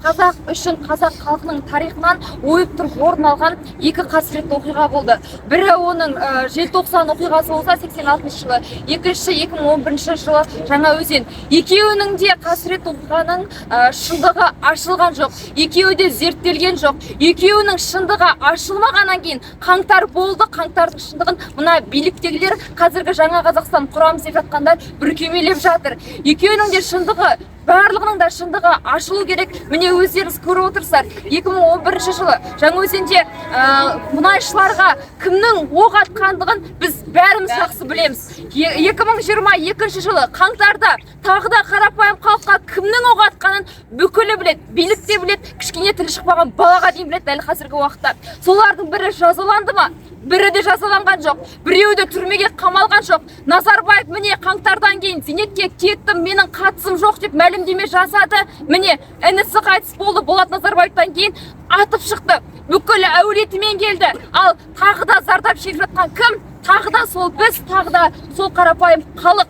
Қазақ үшін қазақ халқының тарихынан ойып тұрып орын алған екі қасіретті оқиға болды. Бірі оның желтоқсан оқиғасы болса 86 жылы, екіншісі 2011 жылы Жаңаөзен. Екеуінің де қасіретті оқиғаның шындығы ашылған жоқ. Екеуі де зерттелген жоқ. Екеуінің шындығы ашылмағаннан кейін қаңтар болды. Қаңтардың шындығын мына биліктегілер қазіргі жаңа Қазақстан құрамыз деп жатқандар бүркемелеп жатыр. Екеуінің де шындығы, барлығының да шындығы ашылу керек. Міне өздеріңіз көріп отырсыздар. 2011 жылы Жаңаөзенде мұнайшыларға кімнің оқ атқандығын біз бәріміз жақсы білеміз. 2022 жылы қаңтарда тағы да қарапайым халыққа кімнің оқ атқанын бүкілі білет, билік те білет, кішкене тілі шықпаған балаға дейін білет дәл қазіргі уақытта. Солардың бірі жазаланды ма? Бірі де жазаланған жоқ. Біреуі де түрмеге қамалған жоқ. Назарбаев міне қаңтардан кейін зейнетке кеттім, менің қатысым жоқ деп мәлімдеме жасады. Міне інісі қайтыс болды. Болат Назарбаевтан кейін атып шықты. Бүкіл әулетімен келді. Ал тағы да зардап шегіп жатқан кім? Тағы да сол біз, тағы да сол қарапайым халық.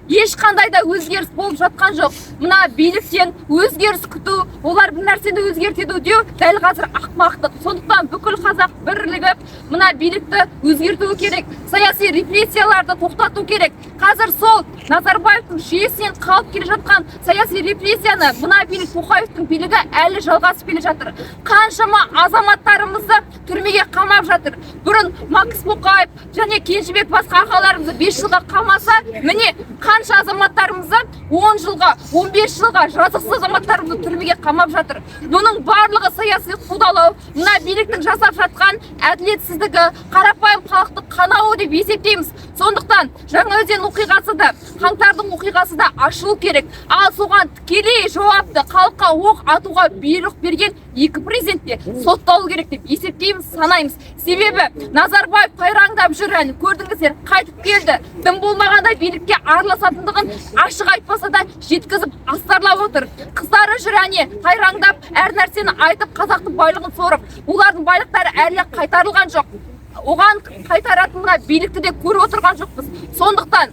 Ешқандай да өзгеріс болып жатқан жоқ. Мына биліктен өзгеріс күту, олар бір нәрсені өзгертеді деу дәл қазір ақымақтық. Сондықтан бүкіл қазақ бірлігіп мына билікті өзгерту керек. Саяси репрессияларды тоқтату керек. Қазір сол Назарбаевтың жүйесінен қалып келе жатқан саяси репрессияны мына билік, Тоқаевтың билігі әлі жалғасып келе жатыр. Қаншама азаматтарымызды түрмеге қамап жатыр. Бұрын Макс Боқаев және Кенжебек басқа ағаларымызды 5 жылға қамаса, міне қанша азаматтарымызды 10 жылға, 15 жылға жазықсыз азаматтарымызды түрмеге қамап жатыр. Бұның барлығы саяси қудалау, мына биліктің жасап жатқан әділетсіздігі, қарапайым халықты қанауы деп есептейміз. Сондықтан Жаңаөзен оқиғасы да, қаңтардың оқиғасы да ашылу керек. Ал соған тікелей жауапты халыққа оқ атуға бұйрық берген екі президент те сотталу керек деп есептейміз, санаймыз. Себебі Назарбаев қайраңдап жүр, көрдіңіздер, қайтып келді. Тым болмағанда билікке араласатындығын ашық айтпаса да жеткізіп астарлап отыр. Қыздары жүр, қайраңдап, әр нәрсені айтып, қазақтың байлығын сорып. Олардың байлықтары әлі қайтарылған жоқ. Оған қайтаратынына билікті де көріп отырған жоқпыз. Сондықтан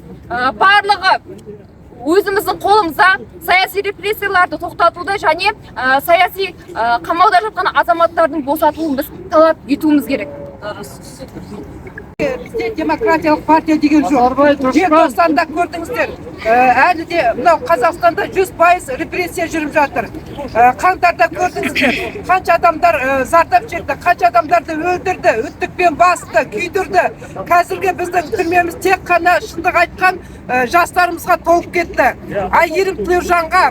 барлығы өзіміздің қолымызда саяси репрессияларды тоқтатуды және саяси қамауда жатқан азаматтардың босатуын біз талап етуіміз керек. Бізде демократиялық партия деген жоқ. Желтоқсанда көрдіңіздер, әлі де мынау Қазақстанда 100% репрессия жүріп жатыр. Қаңтарда көрдіңіздер, қанша адамдар зардап шекті, қанша адамдарды өлтірді, үттікпен басты, күйдірді. Қазіргі біздің түрмеміз тек қана шындық айтқан жастарымызға толып кетті. Айгерім Тілеужанға,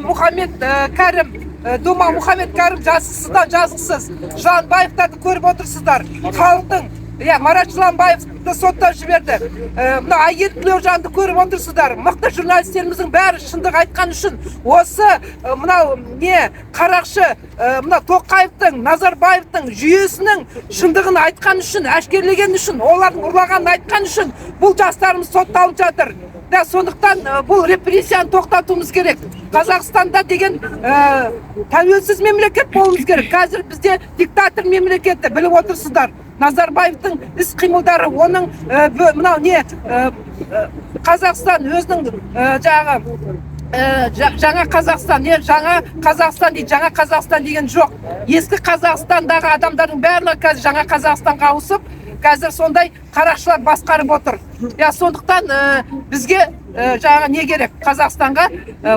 Мұхаммед Кәрім, Дума Мұхаммед Кәрім жазықсыздан жазықсыз. Жыланбаевтарды көріп отырсыздар. Халықтың Марат Жыланбаевты соттап жіберді. Мына Айгерім Тілеужанды көріп отырсыздар. Мықты журналистеріміздің бәрі шындық айтқан үшін осы мынау қарақшы мына Тоқаевтың, Назарбаевтың жүйесінің шындығын айтқан үшін, әшкерлеген үшін, олардың ұрлағанын айтқан үшін бұл жастарымыз сотталып жатыр. Сондықтан бұл репрессияны тоқтатуымыз керек. Қазақстанда деген тәуелсіз мемлекет болуымыз керек. Қазір бізде диктатор мемлекеті, біліп отырсыздар. Назарбаевтың іс-қимылдары, оның Қазақстан өзінің жаңа Қазақстан дейді, жаңа Қазақстан деген жоқ. Ескі Қазақстандағы адамдардың барлығы қазір жаңа Қазақстанға ауысып, қазір сондай қарақшылар басқарып отыр. Сондықтан бізге не керек? Қазақстанға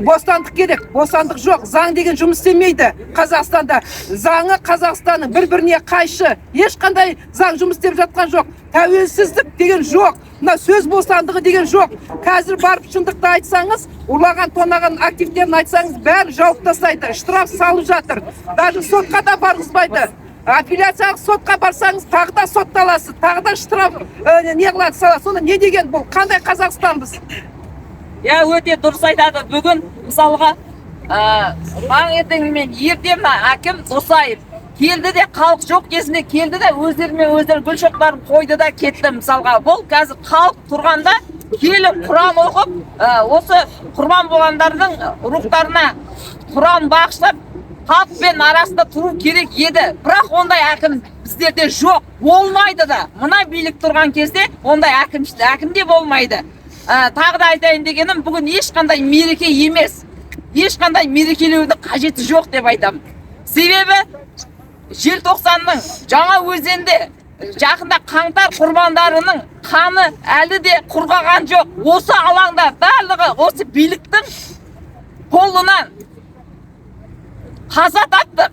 бостандық керек. Бостандық жоқ. Заң деген жұмыс істемейді Қазақстанда. Заңы Қазақстанның бір-біріне қайшы. Ешқандай заң жұмыс істеп жатқан жоқ. Тәуелсіздік деген жоқ. Мына сөз бостандығы деген жоқ. Қазір барып шындықты айтсаңыз, ұрлаған, тонаған активтерін айтсаңыз, бәрі жауып тастайды. Штраф салып жатыр. Даже сотқа да барғызбайды. Апелляциялық сотқа барсаңыз, тағы да сотталасыз, тағы да штраф қылады саласыз. Сонда не деген бұл? Қандай Қазақстанбыз? Өте дұрыс айтады. Бүгін мысалға таңертеңмен ертең әкім Досаев келді де, халық жоқ кезінде келді де, өздерімен өздері гүл шоқтарын қойды да кетті. Мысалға бұл қазір халық тұрғанда келіп Құран оқып, осы құрбан болғандардың рухтарына Құран бағыштап халықпен арасында тұру керек еді. Бірақ ондай әкім біздерде жоқ, болмайды да. Мына билік тұрған кезде ондай әкім де болмайды. Тағы да айтайын дегенім, бүгін ешқандай мереке емес. ешқандай мерекелеудің қажеті жоқ деп айтамын. Себебі желтоқсанның жаңа өзенде жақында қаңтар құрбандарының қаны әлі де құрғаған жоқ. Осы алаңда барлығы осы биліктің қолынан қаза тапты.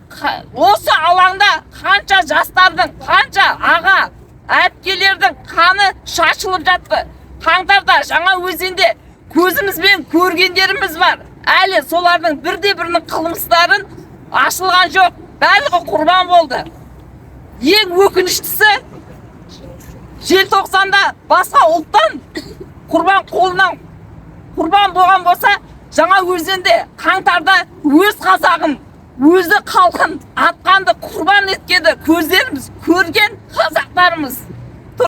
Осы алаңда қанша жастардың, қанша аға әпкелердің қаны шашылып жатты. Қаңтарда жаңа өзенде көзімізбен көргендеріміз бар. Әлі солардың бірде-бірінің қылмыстарын ашылған жоқ. Барлығы құрбан болды. Ең өкініштісі, желтоқсанда басқа ұлттан құрбан қолынан құрбан болған болса, жаңа өзенде қаңтарда өз қазағын, өзі халқын атқанды құрбан еткенді көздеріміз көрген қазақтарымыз.